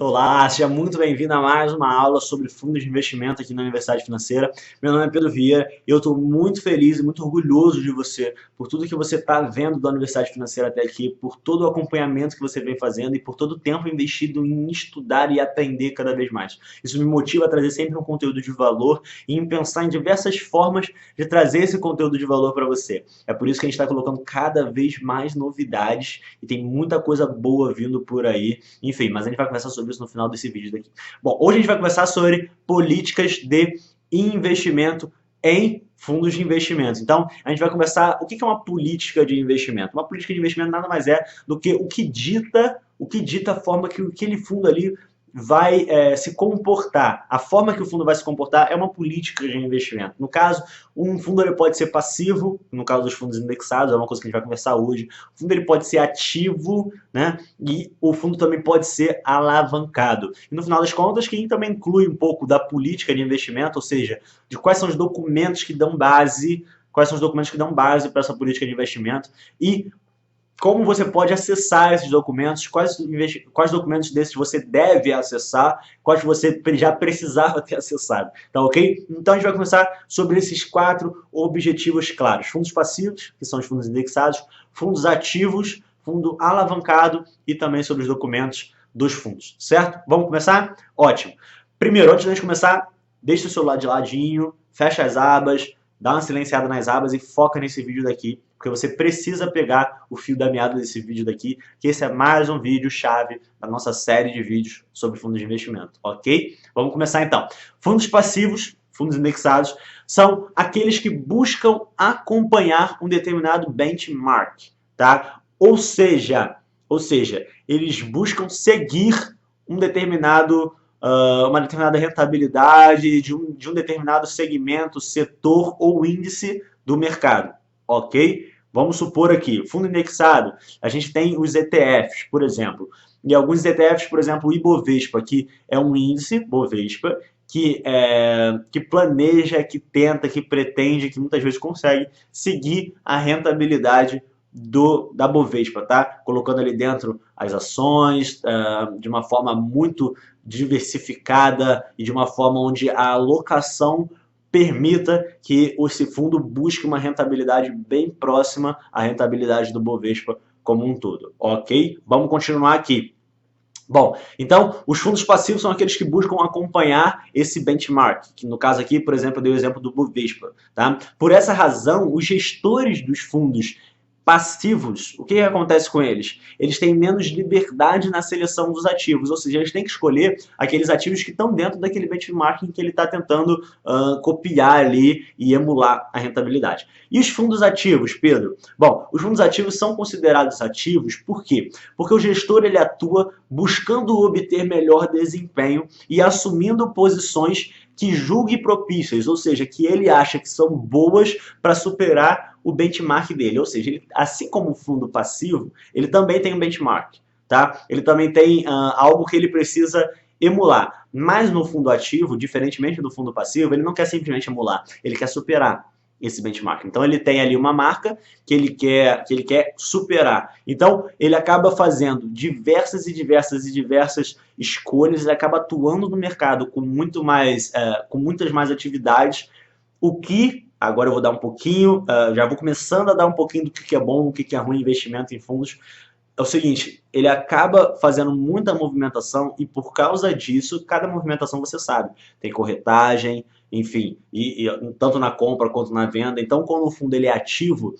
Olá, seja muito bem-vindo a mais uma aula sobre fundos de investimento aqui na Universidade Financeira. Meu nome é Pedro Vieira e eu estou muito feliz e muito orgulhoso de você por tudo que você está vendo da Universidade Financeira até aqui, por todo o acompanhamento que você vem fazendo e por todo o tempo investido em estudar e aprender cada vez mais. Isso me motiva a trazer sempre um conteúdo de valor e em pensar em diversas formas de trazer esse conteúdo de valor para você. É por isso que a gente está colocando cada vez mais novidades e tem muita coisa boa vindo por aí. Enfim, mas a gente vai conversar sobre isso no final desse vídeo daqui. Bom, hoje a gente vai conversar sobre políticas de investimento em fundos de investimento. Então, a gente vai conversar o que é uma política de investimento. Uma política de investimento nada mais é do que o que dita a forma que aquele fundo ali vai se comportar. A forma que o fundo vai se comportar é uma política de investimento. No caso, um fundo ele pode ser passivo, no caso dos fundos indexados, é uma coisa que a gente vai conversar hoje. O fundo ele pode ser ativo, né? E o fundo também pode ser alavancado. E no final das contas, quem também inclui um pouco da política de investimento, ou seja, de quais são os documentos que dão base, para essa política de investimento e como você pode acessar esses documentos, quais documentos desses você deve acessar, quais você já precisava ter acessado, tá ok? Então a gente vai começar sobre esses 4 objetivos claros. Fundos passivos, que são os fundos indexados, fundos ativos, fundo alavancado e também sobre os documentos dos fundos, certo? Vamos começar? Ótimo. Primeiro, antes de a gente começar, deixa o celular de ladinho, fecha as abas, dá uma silenciada nas abas e foca nesse vídeo daqui, porque você precisa pegar o fio da meada desse vídeo daqui, que esse é mais um vídeo chave da nossa série de vídeos sobre fundos de investimento, ok? Vamos começar então. Fundos passivos, fundos indexados, são aqueles que buscam acompanhar um determinado benchmark, tá? Ou seja, eles buscam seguir um determinado uma determinada rentabilidade de um determinado segmento, setor ou índice do mercado, ok? Vamos supor aqui, fundo indexado, a gente tem os ETFs, por exemplo, e alguns ETFs, por exemplo, o Ibovespa, que é um índice, Bovespa, que planeja, que tenta, que pretende, que muitas vezes consegue seguir a rentabilidade da Bovespa, tá? Colocando ali dentro as ações de uma forma muito diversificada e de uma forma onde a alocação permita que esse fundo busque uma rentabilidade bem próxima à rentabilidade do Bovespa como um todo, ok? Vamos continuar aqui. Bom, então, os fundos passivos são aqueles que buscam acompanhar esse benchmark, que no caso aqui, por exemplo, eu dei o exemplo do Bovespa, tá? Por essa razão, os gestores dos fundos passivos, o que acontece com eles? Eles têm menos liberdade na seleção dos ativos, ou seja, eles têm que escolher aqueles ativos que estão dentro daquele benchmarking que ele está tentando copiar ali e emular a rentabilidade. E os fundos ativos, Pedro? Bom, os fundos ativos são considerados ativos por quê? Porque o gestor ele atua buscando obter melhor desempenho e assumindo posições que julgue propícias, ou seja, que ele acha que são boas para superar o benchmark dele. Ou seja, ele, assim como o fundo passivo, ele também tem um benchmark, tá? Ele também tem algo que ele precisa emular. Mas no fundo ativo, diferentemente do fundo passivo, ele não quer simplesmente emular, ele quer superar esse benchmark. Então ele tem ali uma marca que ele quer superar. Então ele acaba fazendo diversas escolhas, ele acaba atuando no mercado com muitas mais atividades, o que agora eu vou dar um pouquinho, já vou começando a dar um pouquinho do que é bom, o que é ruim investimento em fundos. É o seguinte, ele acaba fazendo muita movimentação e por causa disso, cada movimentação você sabe, tem corretagem, enfim, e tanto na compra quanto na venda. Então, quando o fundo ele é ativo,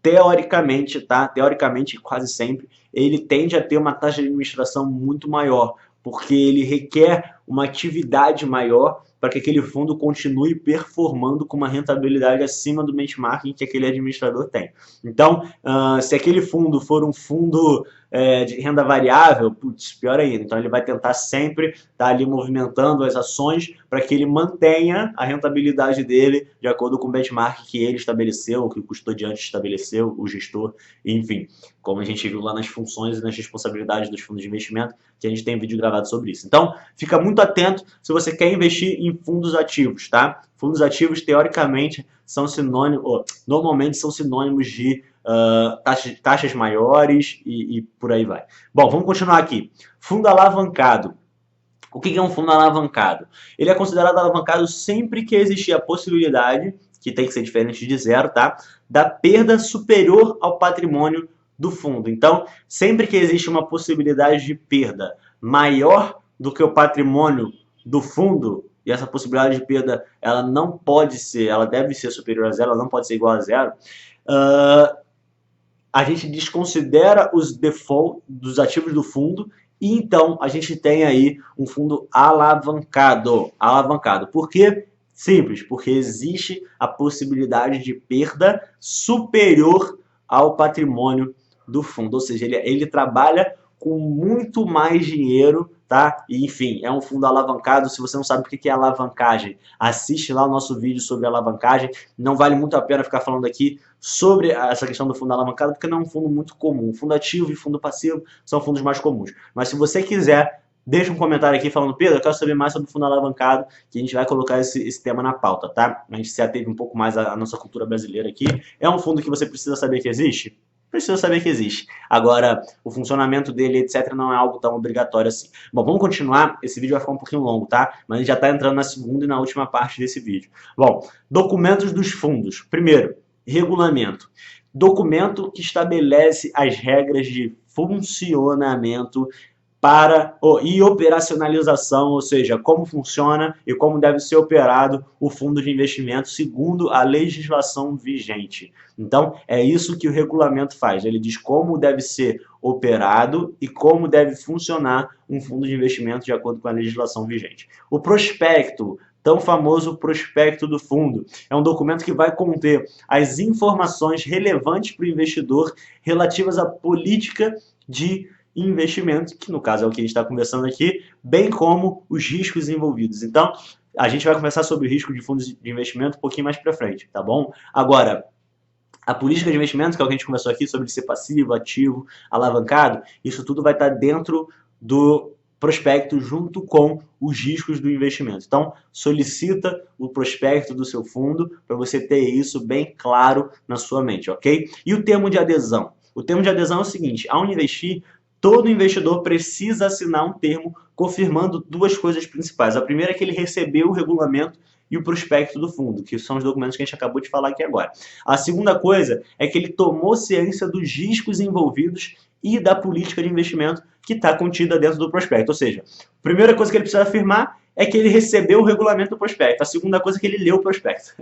teoricamente, tá? Teoricamente, quase sempre, ele tende a ter uma taxa de administração muito maior, porque ele requer uma atividade maior para que aquele fundo continue performando com uma rentabilidade acima do benchmarking que aquele administrador tem. Então, se aquele fundo for um fundo de renda variável, putz, pior ainda. Então, ele vai tentar sempre estar ali movimentando as ações para que ele mantenha a rentabilidade dele de acordo com o benchmark que ele estabeleceu, que o custodiante estabeleceu, o gestor, enfim, como a gente viu lá nas funções e nas responsabilidades dos fundos de investimento, que a gente tem vídeo gravado sobre isso. Então, fica muito atento se você quer investir em fundos ativos, tá? Fundos ativos, teoricamente, são sinônimos, normalmente são sinônimos de taxas maiores e por aí vai. Bom, vamos continuar aqui. Fundo alavancado. O que é um fundo alavancado? Ele é considerado alavancado sempre que existir a possibilidade, que tem que ser diferente de zero, tá? Da perda superior ao patrimônio do fundo. Então, sempre que existe uma possibilidade de perda maior do que o patrimônio do fundo, e essa possibilidade de perda ela não pode ser, ela deve ser superior a zero, ela não pode ser igual a zero, a gente desconsidera os default dos ativos do fundo e então a gente tem aí um fundo alavancado. Alavancado. Por quê? Simples, porque existe a possibilidade de perda superior ao patrimônio do fundo. Ou seja, ele trabalha com muito mais dinheiro, tá? E, enfim, é um fundo alavancado. Se você não sabe o que é alavancagem, assiste lá o nosso vídeo sobre alavancagem. Não vale muito a pena ficar falando aqui sobre essa questão do fundo alavancado, porque não é um fundo muito comum. Fundo ativo e fundo passivo são fundos mais comuns. Mas se você quiser, deixa um comentário aqui falando: Pedro, eu quero saber mais sobre o fundo alavancado, que a gente vai colocar esse tema na pauta, tá? A gente se ateve um pouco mais à nossa cultura brasileira aqui. É um fundo que você precisa saber que existe? Precisa saber que existe. Agora, o funcionamento dele, etc., não é algo tão obrigatório assim. Bom, vamos continuar. Esse vídeo vai ficar um pouquinho longo, tá? Mas a gente já está entrando na segunda e na última parte desse vídeo. Bom, documentos dos fundos. Primeiro, regulamento. Documento que estabelece as regras de funcionamento e operacionalização, ou seja, como funciona e como deve ser operado o fundo de investimento segundo a legislação vigente. Então, é isso que o regulamento faz. Ele diz como deve ser operado e como deve funcionar um fundo de investimento de acordo com a legislação vigente. O prospecto, tão famoso prospecto do fundo, é um documento que vai conter as informações relevantes para o investidor relativas à política de investimento, que no caso é o que a gente está conversando aqui, bem como os riscos envolvidos. Então, a gente vai conversar sobre o risco de fundos de investimento um pouquinho mais para frente, tá bom? Agora, a política de investimento, que é o que a gente conversou aqui, sobre ser passivo, ativo, alavancado, isso tudo vai estar dentro do prospecto junto com os riscos do investimento. Então, solicita o prospecto do seu fundo para você ter isso bem claro na sua mente, ok? E o termo de adesão? O termo de adesão é o seguinte: ao investir, todo investidor precisa assinar um termo confirmando duas coisas principais. A primeira é que ele recebeu o regulamento e o prospecto do fundo, que são os documentos que a gente acabou de falar aqui agora. A segunda coisa é que ele tomou ciência dos riscos envolvidos e da política de investimento que está contida dentro do prospecto. Ou seja, a primeira coisa que ele precisa afirmar é que ele recebeu o regulamento do prospecto. A segunda coisa é que ele leu o prospecto.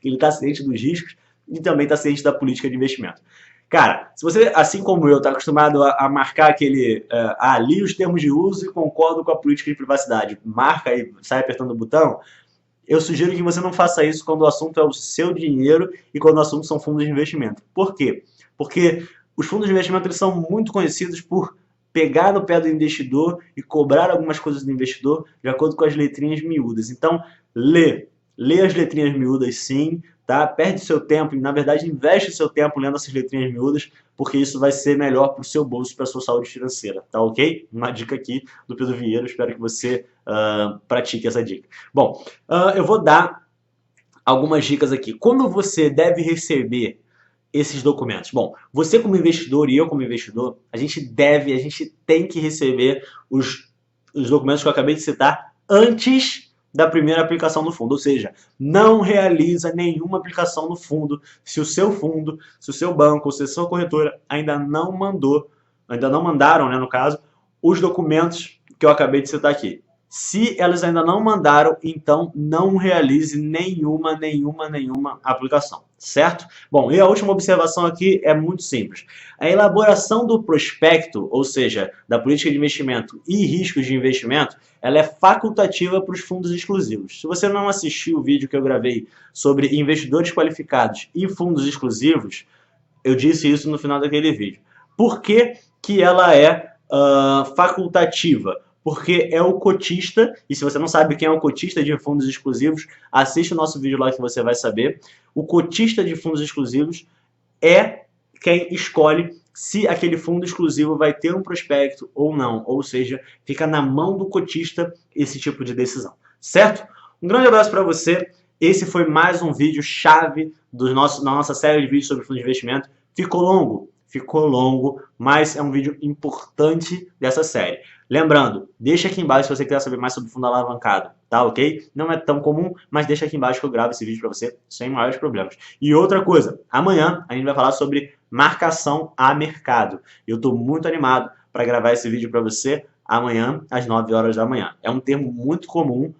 Ele está ciente dos riscos e também está ciente da política de investimento. Cara, se você, assim como eu, está acostumado a marcar aquele... li os termos de uso e concordo com a política de privacidade, marca e sai apertando o botão, eu sugiro que você não faça isso quando o assunto é o seu dinheiro e quando o assunto são fundos de investimento. Por quê? Porque os fundos de investimento eles são muito conhecidos por pegar no pé do investidor e cobrar algumas coisas do investidor de acordo com as letrinhas miúdas. Então, lê as letrinhas miúdas sim, tá? Perde seu tempo, na verdade investe seu tempo lendo essas letrinhas miúdas, porque isso vai ser melhor para o seu bolso, para a sua saúde financeira, tá ok? Uma dica aqui do Pedro Vieira, espero que você pratique essa dica. Bom, eu vou dar algumas dicas aqui. Como você deve receber esses documentos? Bom, você como investidor e eu como investidor, a gente tem que receber os documentos que eu acabei de citar antes da primeira aplicação no fundo, ou seja, não realiza nenhuma aplicação no fundo se o seu fundo, se o seu banco, se a sua corretora ainda não mandaram, né, no caso, os documentos que eu acabei de citar aqui. Se elas ainda não mandaram, então não realize nenhuma aplicação, certo? Bom, e a última observação aqui é muito simples. A elaboração do prospecto, ou seja, da política de investimento e riscos de investimento, ela é facultativa para os fundos exclusivos. Se você não assistiu o vídeo que eu gravei sobre investidores qualificados e fundos exclusivos, eu disse isso no final daquele vídeo. Por que que ela é facultativa? Porque é o cotista, e se você não sabe quem é o cotista de fundos exclusivos, assiste o nosso vídeo lá que você vai saber. O cotista de fundos exclusivos é quem escolhe se aquele fundo exclusivo vai ter um prospecto ou não. Ou seja, fica na mão do cotista esse tipo de decisão. Certo? Um grande abraço para você. Esse foi mais um vídeo chave da nossa série de vídeos sobre fundos de investimento. Ficou longo, mas é um vídeo importante dessa série. Lembrando, deixa aqui embaixo se você quiser saber mais sobre fundo alavancado, tá ok? Não é tão comum, mas deixa aqui embaixo que eu gravo esse vídeo para você sem maiores problemas. E outra coisa, amanhã a gente vai falar sobre marcação a mercado. Eu estou muito animado para gravar esse vídeo para você amanhã às 9 horas da manhã. É um termo muito comum,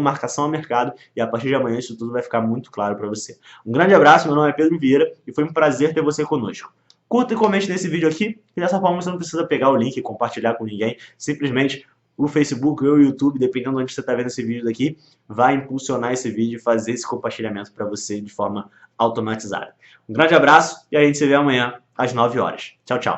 marcação a mercado, e a partir de amanhã isso tudo vai ficar muito claro para você. Um grande abraço, meu nome é Pedro Vieira e foi um prazer ter você conosco. Curta e comente nesse vídeo aqui, e dessa forma você não precisa pegar o link e compartilhar com ninguém, simplesmente o Facebook ou o YouTube, dependendo de onde você está vendo esse vídeo daqui, vai impulsionar esse vídeo e fazer esse compartilhamento para você de forma automatizada. Um grande abraço e a gente se vê amanhã às 9 horas. Tchau, tchau.